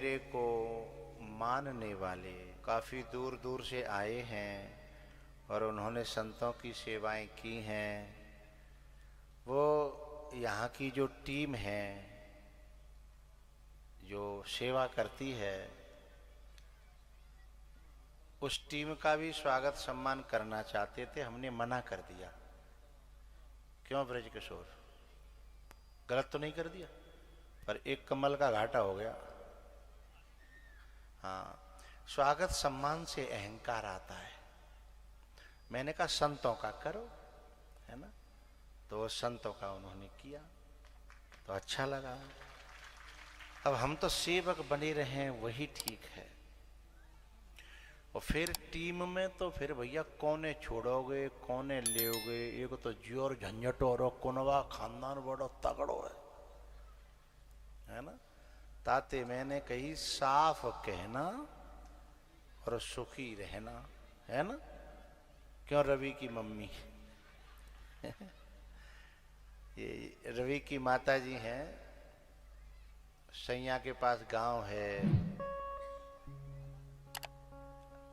मेरे को मानने वाले काफ़ी दूर दूर से आए हैं और उन्होंने संतों की सेवाएं की हैं, वो यहाँ की जो टीम है जो सेवा करती है, उस टीम का भी स्वागत सम्मान करना चाहते थे, हमने मना कर दिया। क्यों ब्रज किशोर, गलत तो नहीं कर दिया? पर एक कमल का घाटा हो गया। हाँ, स्वागत सम्मान से अहंकार आता है। मैंने कहा संतों का करो, है ना, तो संतों का उन्होंने किया तो अच्छा लगा। अब हम तो सेवक बने रहे, वही ठीक है। और फिर टीम में तो फिर भैया कौने छोड़ोगे, कौने लेओगे? एक तो जोर झंझट और कुनवा खानदान बड़ा तगड़ो है ना। ताते मैंने कही साफ कहना और सुखी रहना, है ना। क्यों, रवि की मम्मी ये रवि की माता जी हैं, सैया के पास गांव है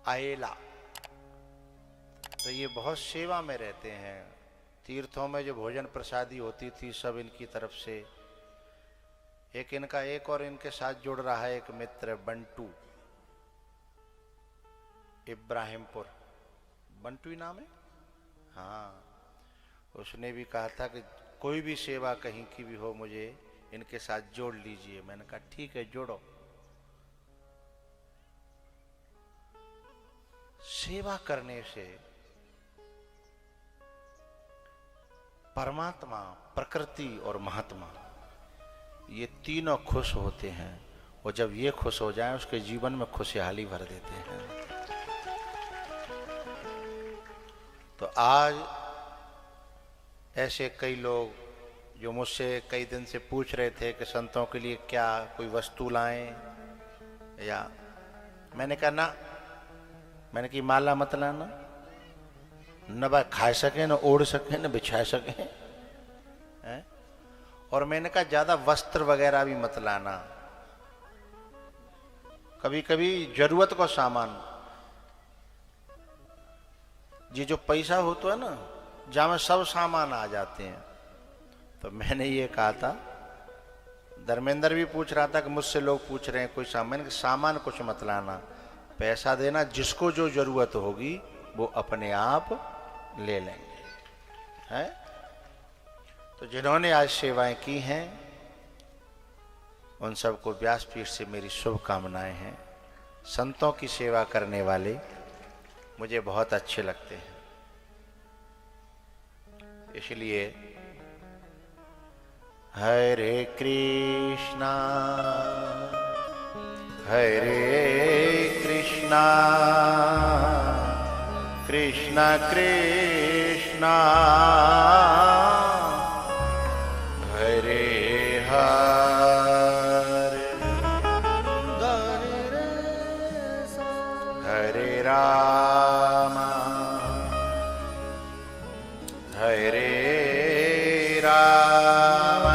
आएला, तो ये बहुत सेवा में रहते हैं। तीर्थों में जो भोजन प्रसादी होती थी सब इनकी तरफ से। एक इनका एक और इनके साथ जुड़ रहा है एक मित्र बंटू, इब्राहिमपुर, बंटू ही नाम है। हाँ, उसने भी कहा था कि कोई भी सेवा कहीं की भी हो मुझे इनके साथ जोड़ लीजिए। मैंने कहा ठीक है, जोड़ो। सेवा करने से परमात्मा, प्रकृति और महात्मा ये तीनों खुश होते हैं, और जब ये खुश हो जाएं उसके जीवन में खुशहाली भर देते हैं। तो आज ऐसे कई लोग जो मुझसे कई दिन से पूछ रहे थे कि संतों के लिए क्या कोई वस्तु लाएं, या मैंने कहा ना, मैंने की माला मत लाना, न भाई खा सके, न ओढ़ सके, न बिछा सके, है? और मैंने कहा ज्यादा वस्त्र वगैरह भी मत लाना। कभी कभी जरूरत का सामान, ये जो पैसा होता है ना, जहां में सब सामान आ जाते हैं। तो मैंने ये कहा था, धर्मेंद्र भी पूछ रहा था कि मुझसे लोग पूछ रहे हैं कोई सामान, सामान कुछ मत लाना, पैसा देना, जिसको जो जरूरत होगी वो अपने आप ले लेंगे, है। तो जिन्होंने आज सेवाएं की हैं उन सबको व्यासपीठ से मेरी शुभकामनाएं हैं। संतों की सेवा करने वाले मुझे बहुत अच्छे लगते हैं, इसलिए हरे कृष्णा कृष्णा कृष्णा हरे हरे, हरे राम हरे राम,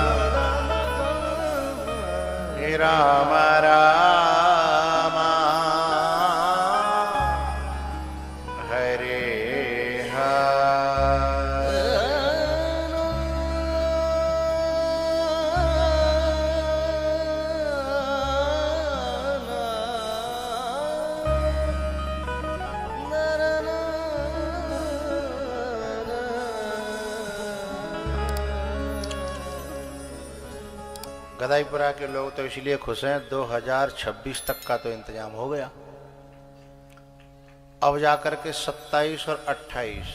राम राम हरे हरे। गदाईपुरा के लोग तो इसलिए खुश हैं, 2026 तक का तो इंतजाम हो गया। अब जाकर के 27 और 28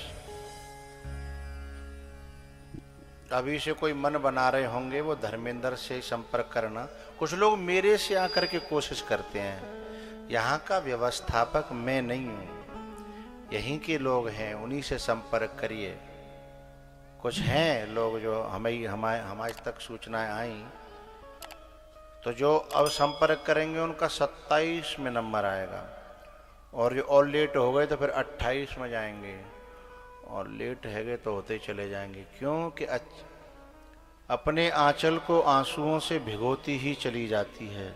अभी से कोई मन बना रहे होंगे वो धर्मेंद्र से संपर्क करना। कुछ लोग मेरे से आकर के कोशिश करते हैं, यहाँ का व्यवस्थापक मैं नहीं हूँ, यहीं के लोग हैं, उन्हीं से संपर्क करिए। कुछ हैं लोग जो हमारे तक सूचनाएं आई, तो जो अब संपर्क करेंगे उनका 27 में नंबर आएगा, और जो और लेट हो गए तो फिर 28 में जाएंगे, और लेट है गए तो होते चले जाएंगे। क्योंकि अपने आंचल को आंसुओं से भिगोती ही चली जाती है,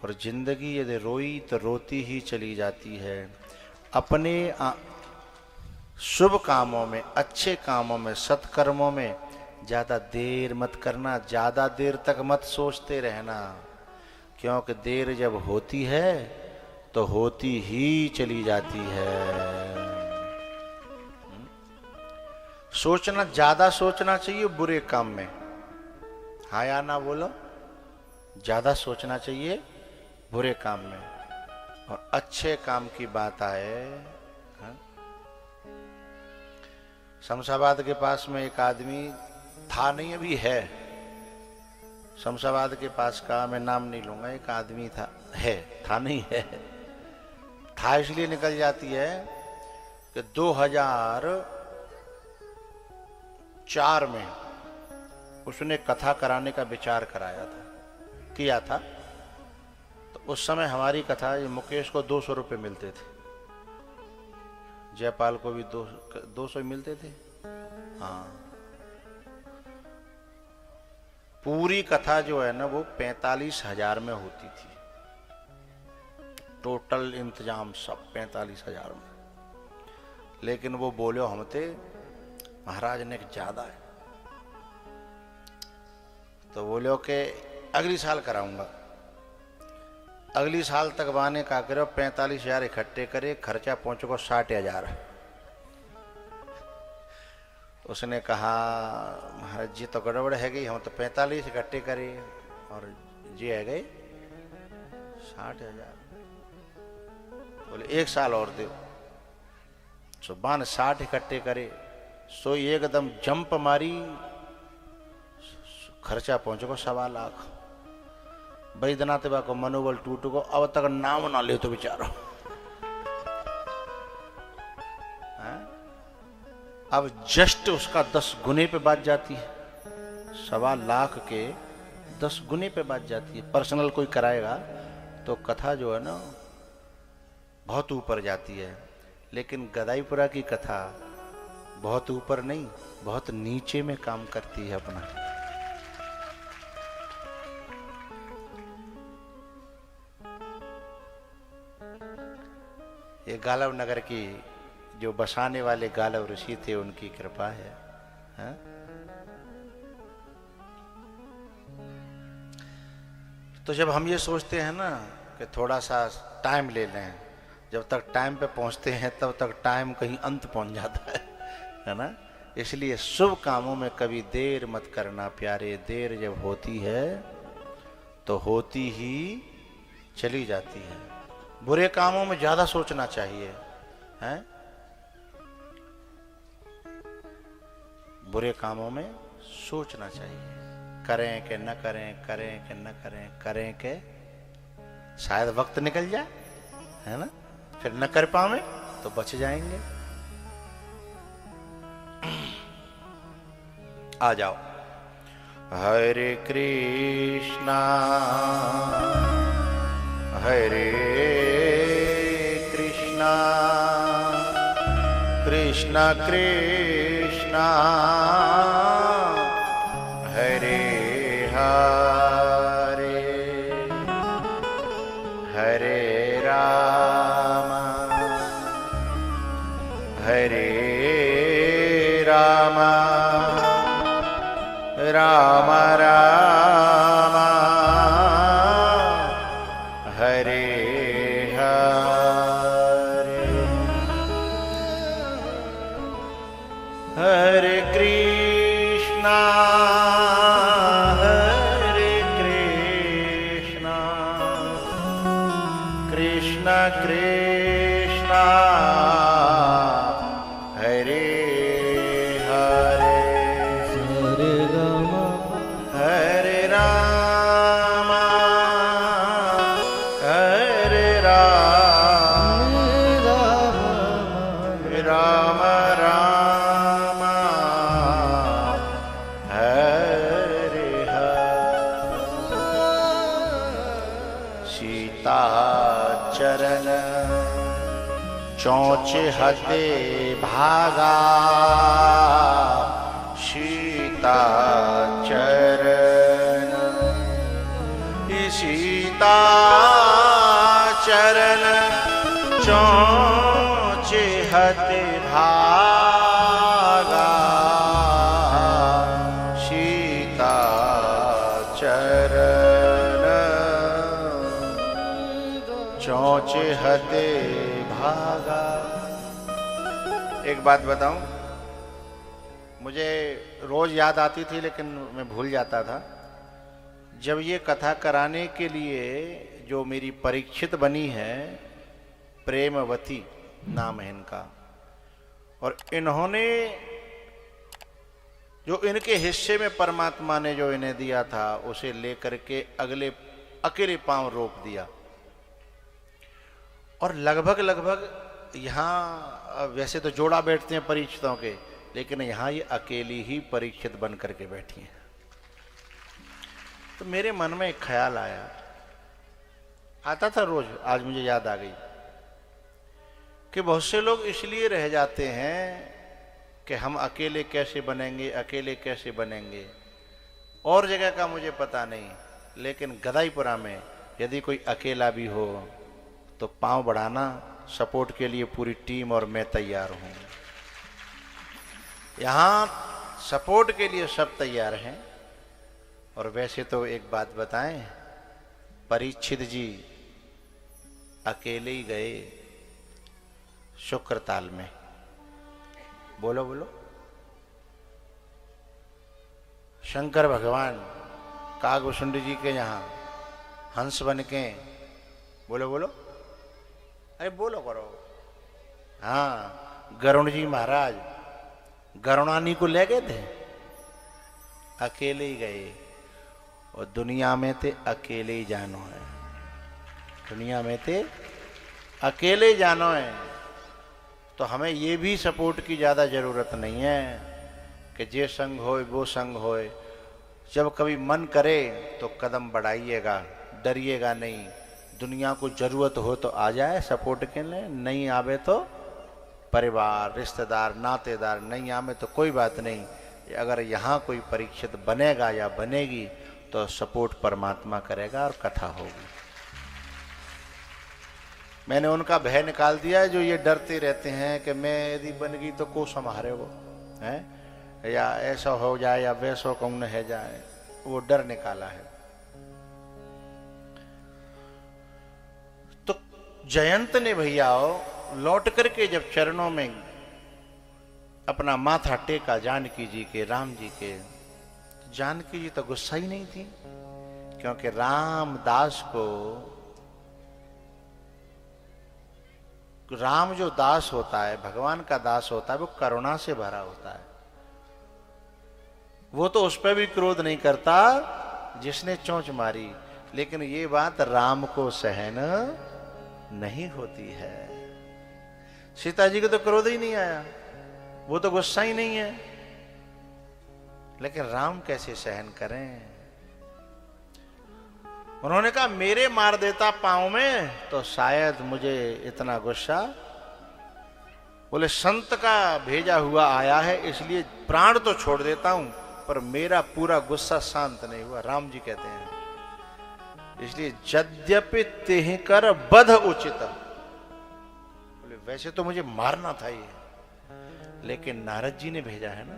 और जिंदगी यदि रोई तो रोती ही चली जाती है। अपने शुभ कामों में, अच्छे कामों में, सत्कर्मों में ज्यादा देर मत करना, ज्यादा देर तक मत सोचते रहना, क्योंकि देर जब होती है तो होती ही चली जाती है। सोचना, ज्यादा सोचना चाहिए बुरे काम में, हाँ या ना बोलो, ज्यादा सोचना चाहिए बुरे काम में। और अच्छे काम की बात आए, शमशाबाद के पास में एक आदमी था, नहीं अभी है, शमशाबाद के पास का मैं नाम नहीं लूंगा, एक आदमी था, है, था नहीं है, था इसलिए निकल जाती है कि 2004 में उसने कथा कराने का विचार किया था। तो उस समय हमारी कथा, ये मुकेश को 200 रुपये मिलते थे, जयपाल को भी 200 मिलते थे। हाँ, पूरी कथा जो है ना वो 45,000 में होती थी, टोटल इंतजाम सब 45,000 में। लेकिन वो बोले हमते महाराज ने ज्यादा है, तो बोले कि अगली साल कराऊंगा। अगली साल तक वाने का करो 45,000 इकट्ठे करे, खर्चा पहुंचो 60,000। उसने कहा महाराज जी तो गड़बड़ है गई, हम तो 45 इकट्ठे करे और जी है गए 60,000। बोले 1 साल और दो। सुबह 60 इकट्ठे करे, सो एकदम जंप मारी, खर्चा पहुंचो 1.25 लाख। बैद्यनाथ बाबा को मनोबल टूट गो, अब तक नाम ना ले तो बेचारो। अब जस्ट उसका 10 गुने पे बात जाती है, 1.25 लाख के 10 गुने पे बात जाती है। पर्सनल कोई कराएगा तो कथा जो है ना बहुत ऊपर जाती है, लेकिन गदाईपुरा की कथा बहुत ऊपर नहीं, बहुत नीचे में काम करती है अपना। ये गालव नगर की जो बसाने वाले गालव ऋषि थे, उनकी कृपा है, हा? तो जब हम ये सोचते हैं ना कि थोड़ा सा टाइम ले लें, जब तक टाइम पे पहुंचते हैं तब तक टाइम कहीं अंत पहुंच जाता है ना। इसलिए शुभ कामों में कभी देर मत करना प्यारे, देर जब होती है तो होती ही चली जाती है। बुरे कामों में ज्यादा सोचना चाहिए, हैं? बुरे कामों में सोचना चाहिए, करें कि न करें, करें कि न करें, करें कि शायद वक्त निकल जाए, है ना, फिर न कर पावे तो बच जाएंगे। आ जाओ। हरे कृष्णा हरे कृष्णा कृष्णा कृष्णा हरे हरे हरे राम हरे राम राम राम हरे हरे हरे कृष्णा कृष्णा कृष्णा हरे हरे हरे राम हरे राम राम राम हरे हरे सीता चरण चौच हते भागा सीता चरण सीता चरण चोंचे हते भागा, सीता चरण चोंचे हते भागा। एक बात बताऊं, मुझे रोज याद आती थी लेकिन मैं भूल जाता था। जब ये कथा कराने के लिए जो मेरी परीक्षित बनी है, प्रेमवती नाम है इनका, और इन्होंने जो इनके हिस्से में परमात्मा ने जो इन्हें दिया था उसे लेकर के अगले अकेले पांव रोक दिया। और लगभग यहाँ वैसे तो जोड़ा बैठते हैं परीक्षितों के, लेकिन यहाँ ये अकेली ही परीक्षित बन करके बैठी हैं। तो मेरे मन में एक ख्याल आया, आता था रोज, आज मुझे याद आ गई कि बहुत से लोग इसलिए रह जाते हैं कि हम अकेले कैसे बनेंगे, अकेले कैसे बनेंगे। और जगह का मुझे पता नहीं, लेकिन गदाईपुरा में यदि कोई अकेला भी हो तो पांव बढ़ाना, सपोर्ट के लिए पूरी टीम और मैं तैयार हूं। यहां सपोर्ट के लिए सब तैयार हैं। और वैसे तो एक बात बताएं, परीक्षित जी अकेले ही गए शुक्रताल में। बोलो बोलो। शंकर भगवान कागभूषुंड जी के यहां हंस बन के, बोलो बोलो, अरे बोलो करो। हाँ, गरुण जी महाराज गरुणानी को ले गए थे, अकेले ही गए। और दुनिया में थे अकेले ही जानो है, दुनिया में थे अकेले ही जानो है। तो हमें ये भी सपोर्ट की ज़्यादा ज़रूरत नहीं है कि जे संग होए वो संग होए। जब कभी मन करे तो कदम बढ़ाइएगा, डरिएगा नहीं। दुनिया को जरूरत हो तो आ जाए सपोर्ट के लिए, नहीं आवे तो परिवार, रिश्तेदार, नातेदार नहीं आवे तो कोई बात नहीं। अगर यहाँ कोई परीक्षित बनेगा या बनेगी तो सपोर्ट परमात्मा करेगा और कथा होगी। मैंने उनका भय निकाल दिया है जो ये डरते रहते हैं कि मैं यदि बन गई तो को संभाले वो है, या ऐसा हो जाए या वैसा कौन है जाए, वो डर निकाला है। तो जयंत ने भैया लौट करके जब चरणों में अपना माथा टेका जानकी जी के, राम जी के, जानकी जी तो गुस्सा ही नहीं थी, क्योंकि रामदास को, राम जो दास होता है, भगवान का दास होता है, वो करुणा से भरा होता है। वो तो उस पर भी क्रोध नहीं करता जिसने चोंच मारी, लेकिन ये बात राम को सहन नहीं होती है। सीता जी को तो क्रोध ही नहीं आया, वो तो गुस्सा ही नहीं है, लेकिन राम कैसे सहन करें। उन्होंने कहा मेरे मार देता पांव में तो शायद मुझे इतना गुस्सा, बोले संत का भेजा हुआ आया है इसलिए प्राण तो छोड़ देता हूं, पर मेरा पूरा गुस्सा शांत नहीं हुआ। राम जी कहते हैं इसलिए यद्यपि तेहि कर बध उचित, बोले वैसे तो मुझे मारना था ये, लेकिन नारद जी ने भेजा है ना,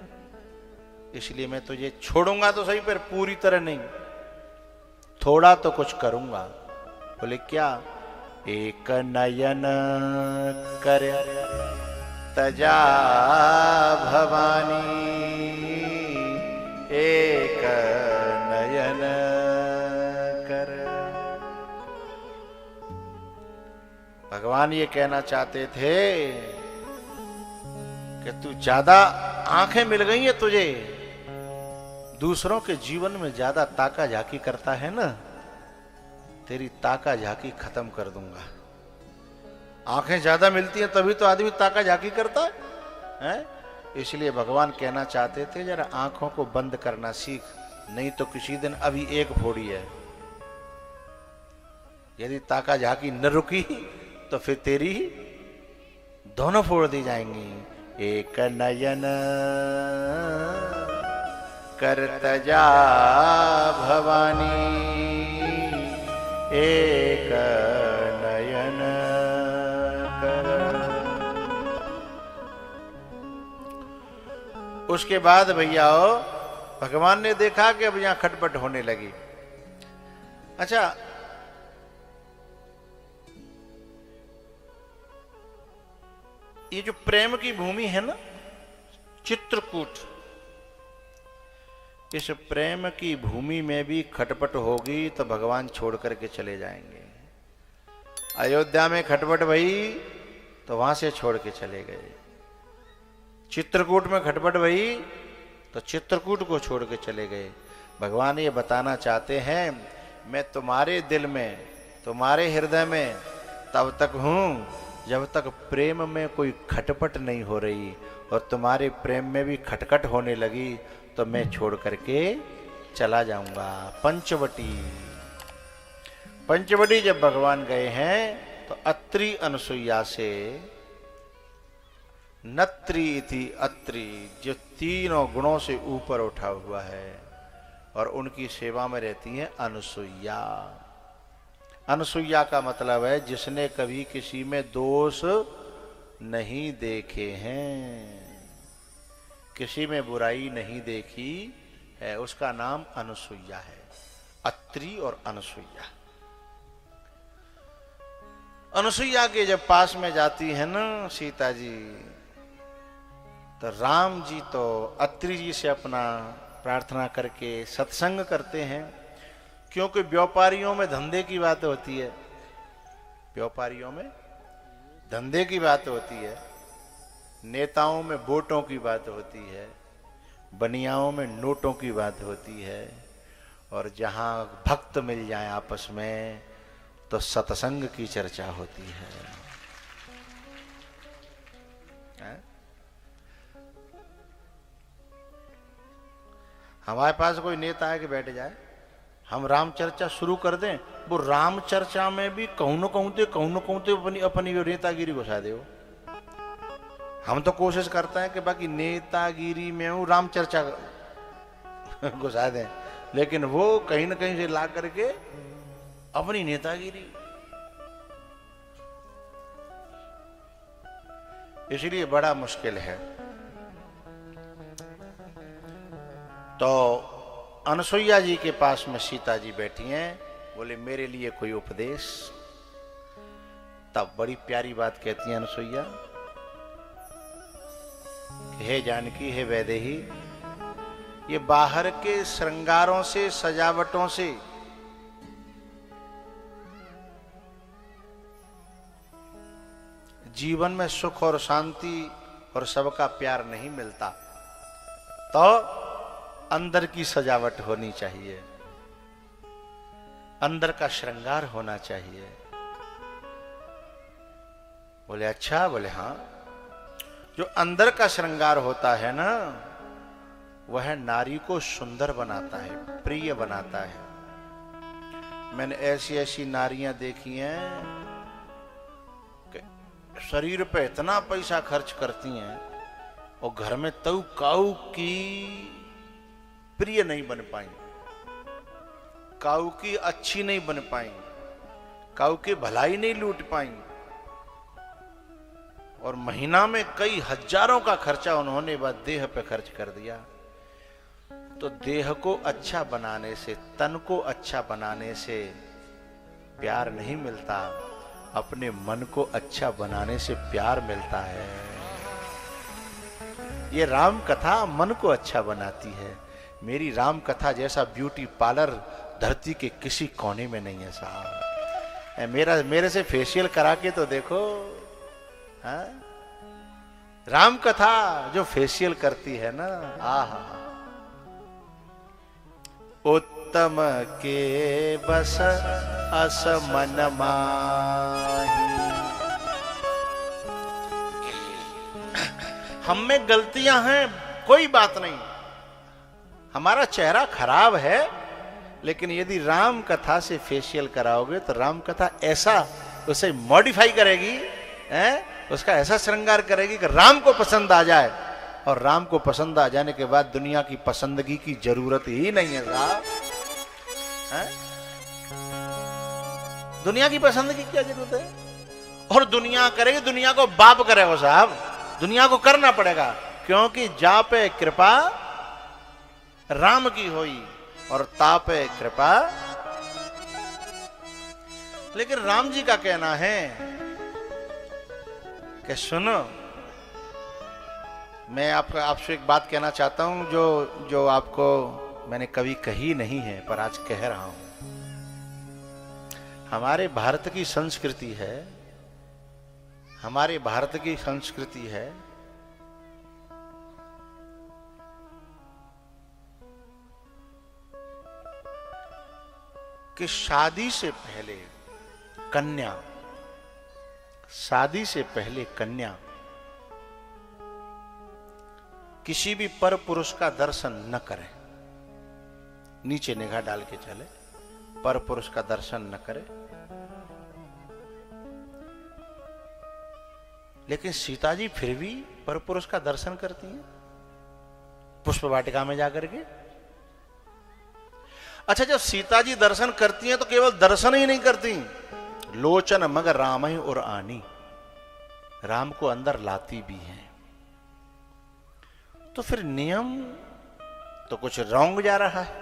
इसलिए मैं तुझे छोड़ूंगा तो सही, पर पूरी तरह नहीं, थोड़ा तो कुछ करूंगा। बोले क्या? एक नयन कर तजा भवानी, एक नयन कर। भगवान ये कहना चाहते थे कि तू ज्यादा आंखें मिल गई है तुझे, दूसरों के जीवन में ज्यादा ताका झाकी करता है ना, तेरी ताका झाकी खत्म कर दूंगा। आंखें ज्यादा मिलती हैं तभी तो आदमी ताका झाकी करता है? इसलिए भगवान कहना चाहते थे जरा आंखों को बंद करना सीख, नहीं तो किसी दिन अभी एक फोड़ी है, यदि ताका झाकी न रुकी तो फिर तेरी दोनों फोड़ दी जाएंगी। एक नयन कर तजा भवानी, एक नयन उसके बाद भैया भगवान ने देखा कि अब यहां खटपट होने लगी। अच्छा, ये जो प्रेम की भूमि है ना, चित्रकूट, इस प्रेम की भूमि में भी खटपट होगी तो भगवान छोड़ करके चले जाएंगे। अयोध्या में खटपट भई तो वहां से छोड़ के चले गए। चित्रकूट में खटपट भई तो चित्रकूट को छोड़ के चले गए। भगवान ये बताना चाहते हैं, मैं तुम्हारे दिल में, तुम्हारे हृदय में तब तक हूं जब तक प्रेम में कोई खटपट नहीं हो रही, और तुम्हारे प्रेम में भी खटखट होने लगी तो मैं छोड़ करके चला जाऊंगा। पंचवटी जब भगवान गए हैं तो अत्रि अनसुईया से, नत्री इति अत्रि, जो तीनों गुणों से ऊपर उठा हुआ है, और उनकी सेवा में रहती हैं अनसुईया। अनसुईया का मतलब है जिसने कभी किसी में दोष नहीं देखे हैं, किसी में बुराई नहीं देखी है, उसका नाम अनसुईया है। अत्रि और अनसुईया। अनसुईया के जब पास में जाती है ना सीता जी, तो राम जी तो अत्रि जी से अपना प्रार्थना करके सत्संग करते हैं, क्योंकि व्यापारियों में धंधे की बात होती है, व्यापारियों में धंधे की बात होती है, नेताओं में वोटों की बात होती है, बनियाओं में नोटों की बात होती है, और जहां भक्त मिल जाए आपस में तो सत्संग की चर्चा होती है। हमारे पास कोई नेता है कि बैठ जाए, हम राम चर्चा शुरू कर दें, वो राम चर्चा में भी कहूं न कहूं अपनी नेतागिरी घुसा दे। हम तो कोशिश करते हैं कि बाकी नेतागिरी में हूं राम चर्चा घुसा दें, लेकिन वो कहीं न कहीं से ला करके अपनी नेतागिरी। इसलिए बड़ा मुश्किल है। तो अनसुईया जी के पास में सीता जी बैठी हैं, बोले मेरे लिए कोई उपदेश। तब बड़ी प्यारी बात कहती हैं अनसुईया, हे जानकी, हे वैदेही, ये बाहर के श्रृंगारों से, सजावटों से जीवन में सुख और शांति और सबका प्यार नहीं मिलता। तो अंदर की सजावट होनी चाहिए, अंदर का श्रृंगार होना चाहिए। बोले अच्छा, बोले हाँ। जो अंदर का श्रृंगार होता है ना, वह नारी को सुंदर बनाता है, प्रिय बनाता है। मैंने ऐसी ऐसी नारियां देखी हैं कि शरीर पे इतना पैसा खर्च करती हैं और घर में तऊ काऊ की प्रिय नहीं बन पाई, काऊ की अच्छी नहीं बन पाई, काऊ की भलाई नहीं लूट पाई, और महीना में कई हजारों का खर्चा उन्होंने बस देह पे खर्च कर दिया। तो देह को अच्छा बनाने से, तन को अच्छा बनाने से प्यार नहीं मिलता, अपने मन को अच्छा बनाने से प्यार मिलता है। ये राम कथा मन को अच्छा बनाती है। मेरी राम कथा जैसा ब्यूटी पार्लर धरती के किसी कोने में नहीं है साहब। मेरे से फेशियल करा के तो देखो, हाँ? राम कथा जो फेशियल करती है ना, आहा, उत्तम के बस अस मन माही। हम में गलतियां हैं, कोई बात नहीं, हमारा चेहरा खराब है, लेकिन यदि राम कथा से फेशियल कराओगे तो राम कथा ऐसा उसे मॉडिफाई करेगी, उसका ऐसा श्रृंगार करेगी कि राम को पसंद आ जाए, और राम को पसंद आ जाने के बाद दुनिया की पसंदगी की जरूरत ही नहीं है साहब। दुनिया की पसंदगी की क्या जरूरत है? और दुनिया करेगी, दुनिया को बाप करे वो साहब, दुनिया को करना पड़ेगा। क्योंकि जापे कृपा राम की होई और तापे कृपा। लेकिन राम जी का कहना है कि सुनो, मैं आपसे एक बात कहना चाहता हूं जो आपको मैंने कभी कही नहीं है, पर आज कह रहा हूं। हमारे भारत की संस्कृति है, हमारे भारत की संस्कृति है कि शादी से पहले कन्या किसी भी पर पुरुष का दर्शन न करे, नीचे निगाह डाल के चले, पर पुरुष का दर्शन न करे। लेकिन सीता जी फिर भी पर पुरुष का दर्शन करती हैं पुष्प वाटिका में जाकर के। अच्छा, जब सीता जी दर्शन करती हैं तो केवल दर्शन ही नहीं करती, लोचन मग राम ही और आनी, राम को अंदर लाती भी हैं। तो फिर नियम तो कुछ रॉन्ग जा रहा है।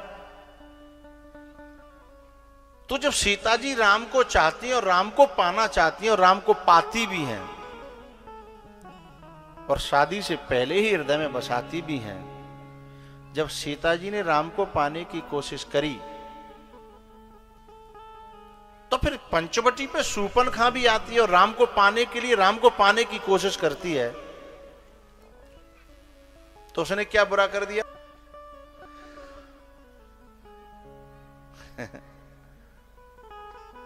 तो जब सीता जी राम को चाहती हैं और राम को पाना चाहती हैं और राम को पाती भी हैं और शादी से पहले ही हृदय में बसाती भी हैं, जब सीता जी ने राम को पाने की कोशिश करी तो फिर पंचवटी पे शूर्पणखा भी आती है और राम को पाने की कोशिश करती है, तो उसने क्या बुरा कर दिया?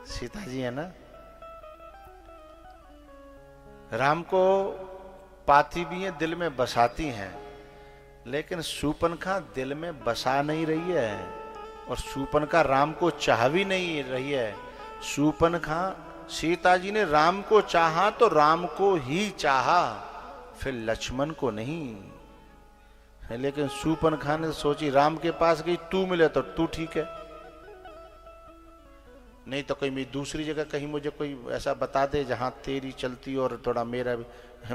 सीता जी है ना, राम को पाती भी है, दिल में बसाती हैं, लेकिन शूर्पणखा दिल में बसा नहीं रही है और शूर्पणखा राम को चाह भी नहीं रही है। शूर्पणखा, सीता जी ने राम को चाहा तो राम को ही चाहा, फिर लक्ष्मण को नहीं। लेकिन शूर्पणखा ने सोची राम के पास गई, तू मिले तो तू ठीक है, नहीं तो कहीं दूसरी जगह कहीं मुझे कोई ऐसा बता दे जहां तेरी चलती और थोड़ा मेरा भी।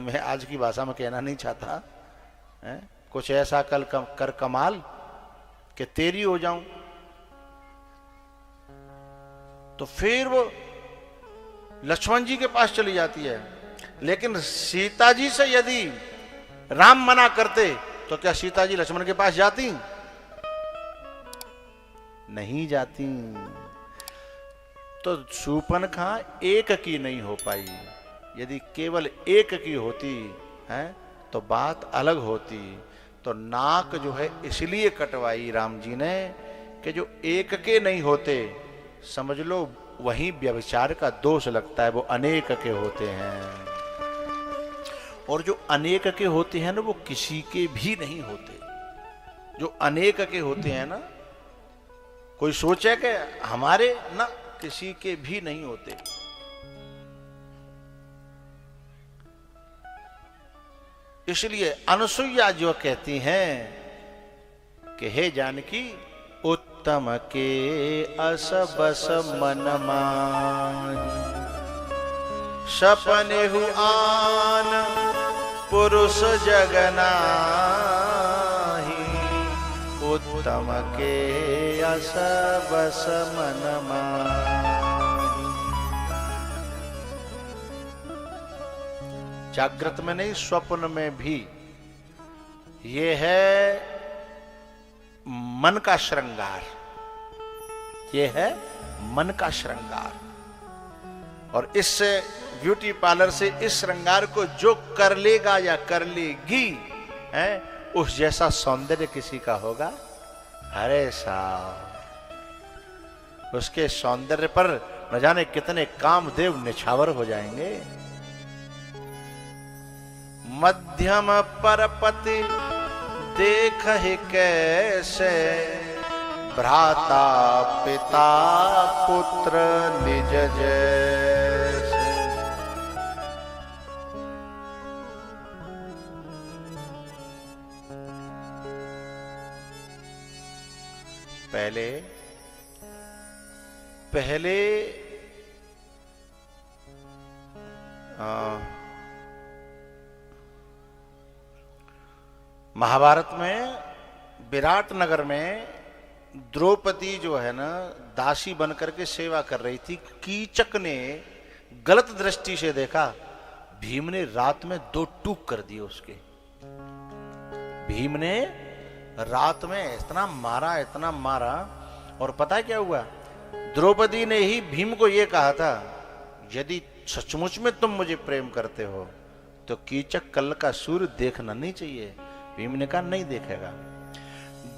मैं आज की भाषा में कहना नहीं चाहता है, कुछ ऐसा कर कमाल कि तेरी हो जाऊं। तो फिर वो लक्ष्मण जी के पास चली जाती है। लेकिन सीता जी से यदि राम मना करते तो क्या सीता जी लक्ष्मण के पास जाती? नहीं जाती। तो शूर्पणखा एक की नहीं हो पाई। यदि केवल एक की होती है तो बात अलग होती। तो नाक जो है इसलिए कटवाई राम जी ने कि जो एक के नहीं होते, समझ लो वहीं व्यभिचार का दोष लगता है, वो अनेक के होते हैं। और जो अनेक के होते हैं ना, वो किसी के भी नहीं होते। जो अनेक के होते हैं ना, कोई सोचे कि हमारे ना, किसी के भी नहीं होते। इसलिए अनुसुईया जो कहती हैं कि हे जानकी, उत्तम के अस बस मन माहि, सपने आन पुरुष जगनाही, उत्तम के अस बस मन माहि। जागृत में नहीं, स्वप्न में भी ये है मन का श्रृंगार, ये है मन का श्रृंगार। और इससे ब्यूटी पार्लर से इस श्रृंगार को जो कर लेगा या कर लेगी है, उस जैसा सौंदर्य किसी का होगा? अरे साहब, उसके सौंदर्य पर न जाने कितने कामदेव निछावर हो जाएंगे। मध्यम परपति देख ही कैसे, भ्राता पिता पुत्र निज जैसे। पहले महाभारत में विराट नगर में द्रौपदी जो है ना दासी बनकर के सेवा कर रही थी। कीचक ने गलत दृष्टि से देखा, भीम ने रात में 2 टूक कर दिए उसके। भीम ने रात में इतना मारा और पता क्या हुआ, द्रौपदी ने ही भीम को यह कहा था, यदि सचमुच में तुम मुझे प्रेम करते हो तो कीचक कल का सूर्य देखना नहीं चाहिए। भीम ने कहा नहीं देखेगा।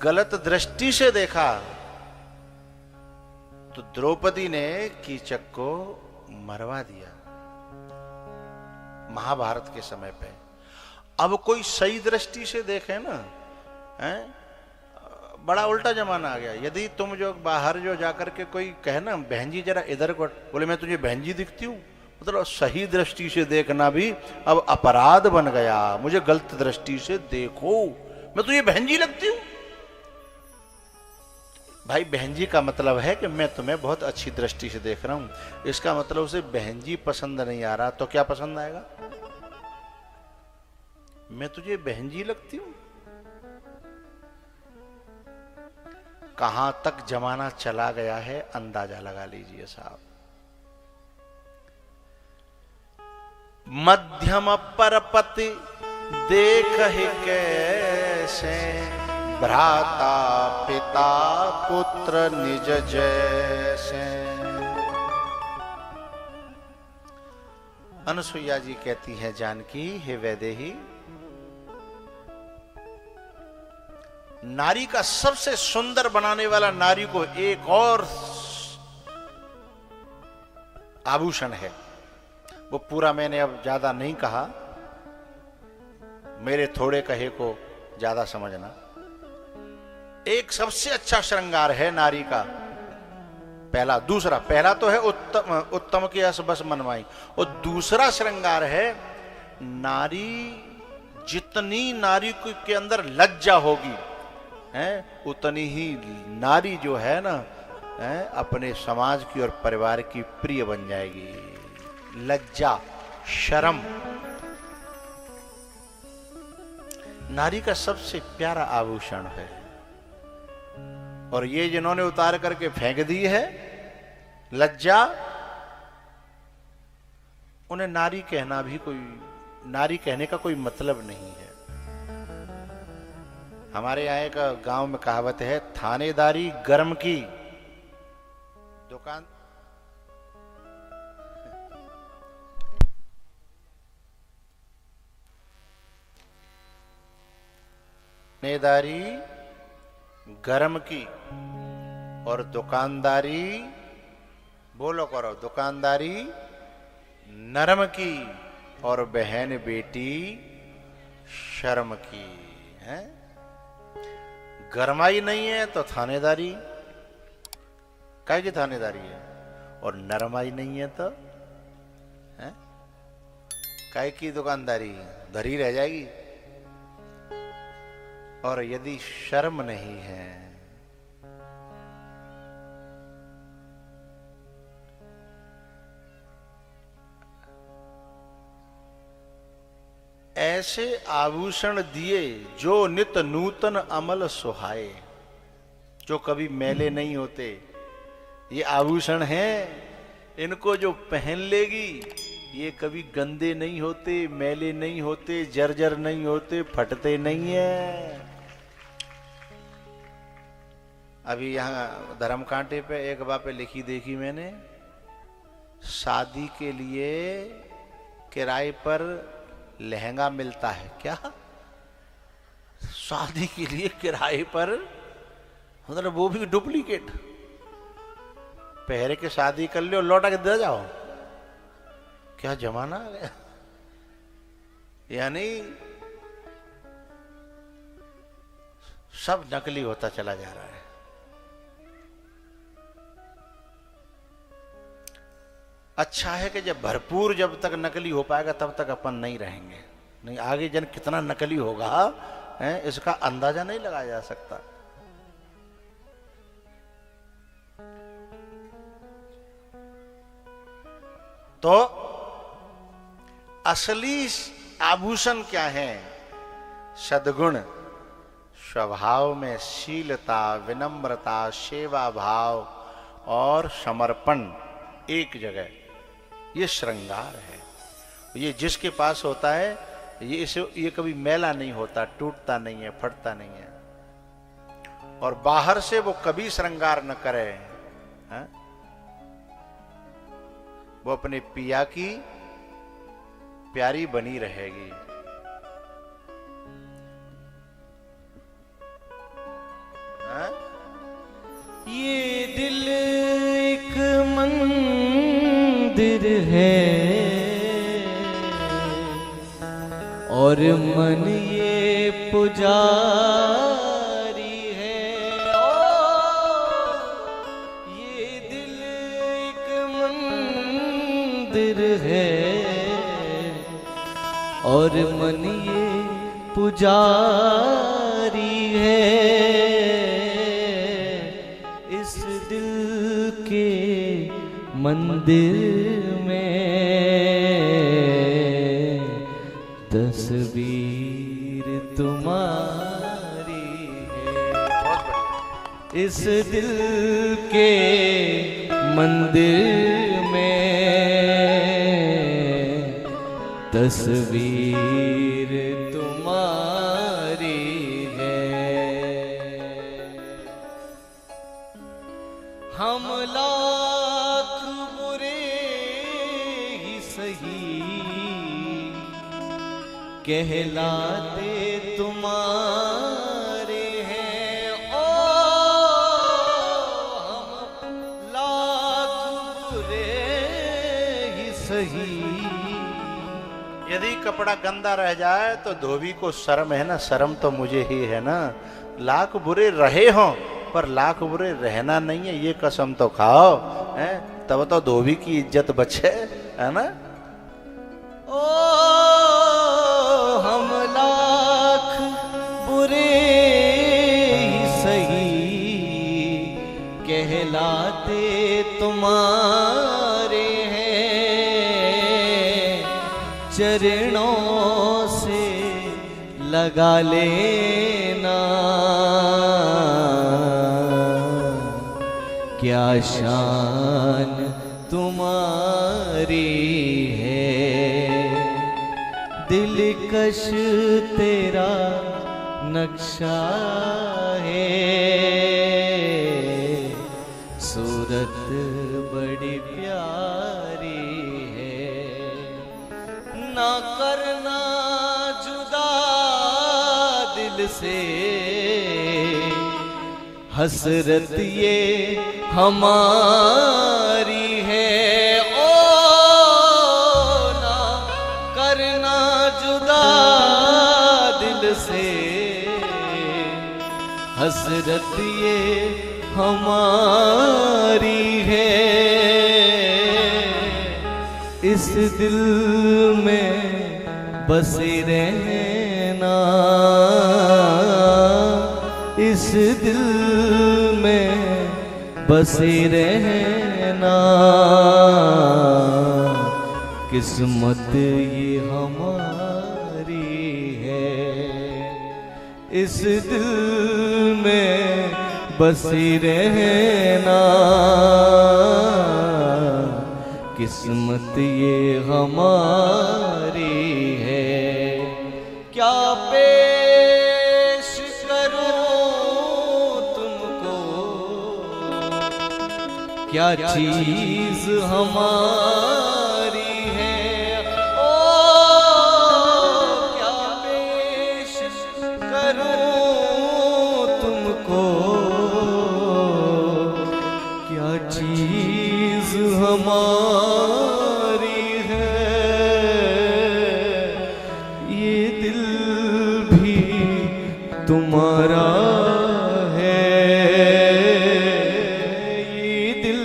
गलत दृष्टि से देखा तो द्रौपदी ने कीचक को मरवा दिया महाभारत के समय पे। अब कोई सही दृष्टि से देखे ना, हैं, बड़ा उल्टा जमाना आ गया। यदि तुम जो बाहर जो जाकर के कोई कहे ना, बहन जी जरा इधर को, बोले मैं तुझे बहन जी दिखती हूं, मतलब सही दृष्टि से देखना भी अब अपराध बन गया। मुझे गलत दृष्टि से देखो, मैं तुझे बहन जी लगती हूं। भाई बहन जी का मतलब है कि मैं तुम्हें बहुत अच्छी दृष्टि से देख रहा हूं। इसका मतलब उसे बहन जी पसंद नहीं आ रहा तो क्या पसंद आएगा? मैं तुझे बहन जी लगती हूं। कहां तक जमाना चला गया है अंदाजा लगा लीजिए साहब। मध्यम परपति देख ही कैसे, भ्राता पिता पुत्र निज जैसे। अनुसुईया जी कहती है, जानकी हे वैदेही, नारी का सबसे सुंदर बनाने वाला नारी को एक और आभूषण है। वो पूरा मैंने अब ज्यादा नहीं कहा, मेरे थोड़े कहे को ज्यादा समझना। एक सबसे अच्छा श्रृंगार है नारी का पहला तो है उत्तम की यश बस मनवाई, और दूसरा श्रृंगार है नारी, जितनी नारी के अंदर लज्जा होगी है, उतनी ही नारी जो है ना है, अपने समाज की और परिवार की प्रिय बन जाएगी। लज्जा, शर्म नारी का सबसे प्यारा आभूषण है। और ये जिन्होंने उतार करके फेंक दी है लज्जा, उन्हें नारी कहना भी नारी कहने का कोई मतलब नहीं है। हमारे यहाँ एक गांव में कहावत है, थानेदारी गर्म की दुकान। थानेदारी गरम की और दुकानदारी, बोलो करो, दुकानदारी नरम की और बहन बेटी शर्म की है। गरमाई नहीं है तो थानेदारी काय की थानेदारी है, और नरमाई नहीं है तो है काय की दुकानदारी, धरी रह जाएगी। और यदि शर्म नहीं है, ऐसे आभूषण दिए जो नित नूतन अमल सुहाए, जो कभी मैले नहीं होते। ये आभूषण हैं, इनको जो पहन लेगी ये कभी गंदे नहीं होते, मैले नहीं होते, जर्जर नहीं होते, फटते नहीं है। अभी यहाँ धर्म कांटे पे एक बातें लिखी देखी मैंने, शादी के लिए किराए पर लहंगा मिलता है। क्या शादी के लिए किराए पर, मतलब वो भी डुप्लीकेट, पहरे के शादी कर लो लौटा के दे जाओ। क्या जमाना आ गया, यानी सब नकली होता चला जा रहा है। अच्छा है कि जब भरपूर जब तक नकली हो पाएगा तब तक अपन नहीं रहेंगे, नहीं आगे जन कितना नकली होगा है, इसका अंदाजा नहीं लगाया जा सकता। तो असली आभूषण क्या है? सद्गुण, स्वभाव में शीलता, विनम्रता, सेवा भाव और समर्पण एक जगह, ये श्रृंगार है। ये जिसके पास होता है ये कभी मैला नहीं होता, टूटता नहीं है, फटता नहीं है। और बाहर से वो कभी श्रृंगार न करे, है? वो अपने पिया की प्यारी बनी रहेगी। है? ये दिल एक मंदिर है और मन ये पुजारी है। ये दिल एक मंदिर है और मन ये पुजारी है। इस दिल के मंदिर में तस्वीर तुम्हारी है। इस दिल के मंदिर में तस्वीर तुम्हारी है। हम लाख बुरे ही सही कहलाते तुम्हारे हैं। ओ हम लाख बुरे ही सही। यदि कपड़ा गंदा रह जाए तो धोबी को शर्म है ना, शर्म तो मुझे ही है ना। लाख बुरे रहे हों पर लाख बुरे रहना नहीं है, ये कसम तो खाओ, है? तब तो धोबी की इज्जत बचे, है ना। ओ हम लाख बुरे ही सही कहलाते तुम्हारे हैं। चरणों से लगा लेना क्या शान तुम्हारी है। दिलकश तेरा नक्शा है, सूरत बड़ी प्यारी है। ना करना जुदा दिल से हसरत ये हमारी है। ओ ना करना जुदा दिल से हसरत ये हमारी है। इस दिल में बसे रहना, इस दिल में बसे रहना। किस्मत ये हमारी है। इस दिल में बसे रहना, किस्मत ये हमारी है। क्या पेश करूं तुमको, क्या चीज हमारी है। ओ क्या पेश करूं तुमको, क्या चीज हमारी है। ये दिल भी तुम्हारा है, ये दिल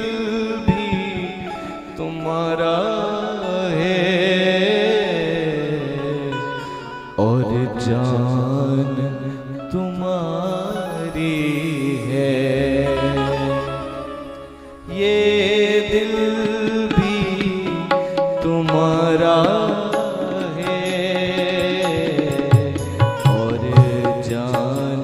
भी तुम्हारा है। और जान तुम्हारी है। ये दिल भी तुम्हारा है और जान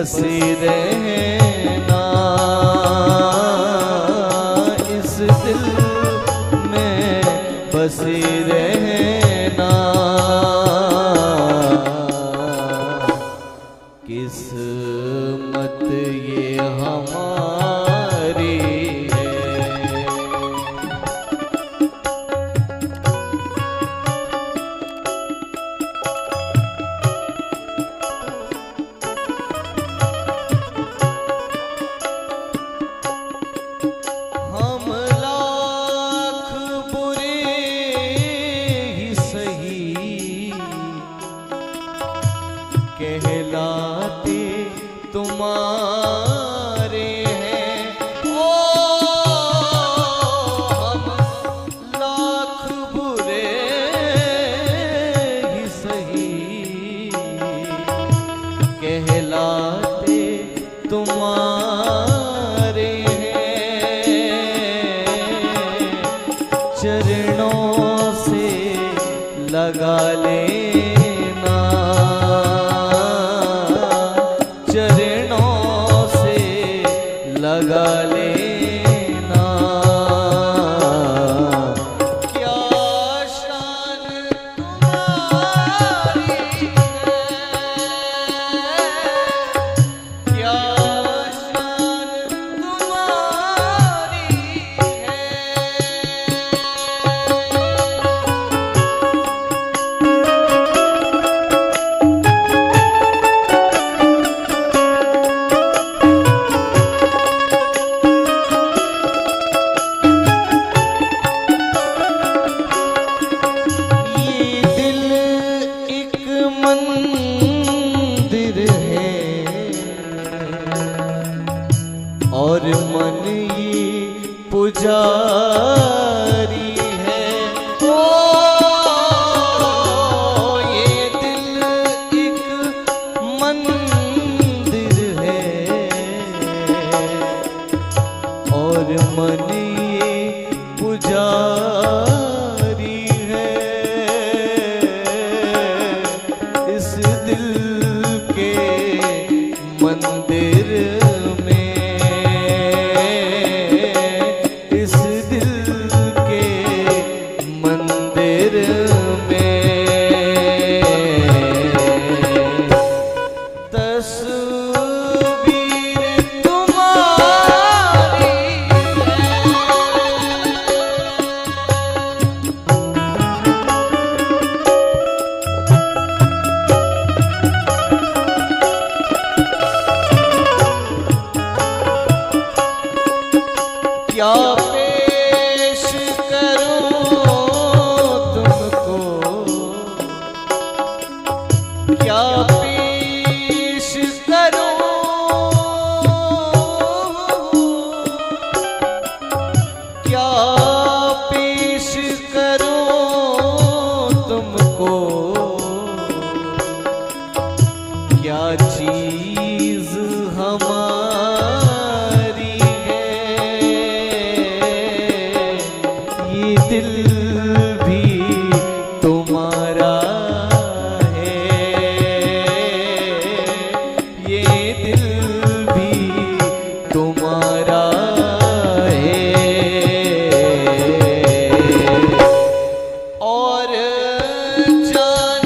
बसे रहना, इस दिल में बसे रहना, किस्मत ये हमारी है। हम लाख बुरे ही सही कहलाते तुम्हारे हैं। ओ हम लाख बुरे ही सही कहलाते तुम्हारे हैं। चरणों से लगा लेना, चरणों से लगा लेना, क्या शान तुम्हारी है, क्या शान तुम्हारी है। मंदिर है और मन ये पुजारी है। ओ ये दिल एक मंदिर है और मन ये पुजारी है। इस दिल के मंदिर में, इस दिल के मंदिर में तस्वीर तुम्हारी है। क्या पेश करूं तुमको, क्या पेश करूं, क्या पेश करूं तुमको, क्या चीज हमारी दिल भी तुम्हारा है, ये दिल भी तुम्हारा है। और जान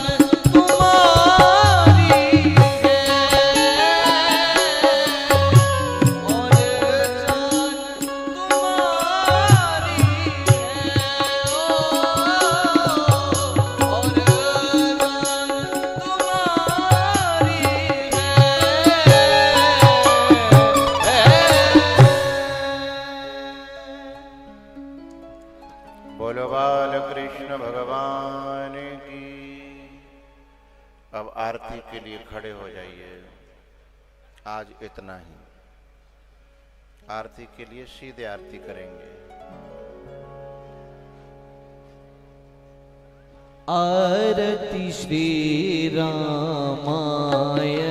तुम्हारी है, और जान तुम्हारी बोलो बाल कृष्ण भगवान की। अब आरती के लिए खड़े हो जाइए। आज इतना ही। आरती के लिए सीधे आरती करेंगे। आरती श्री रामाय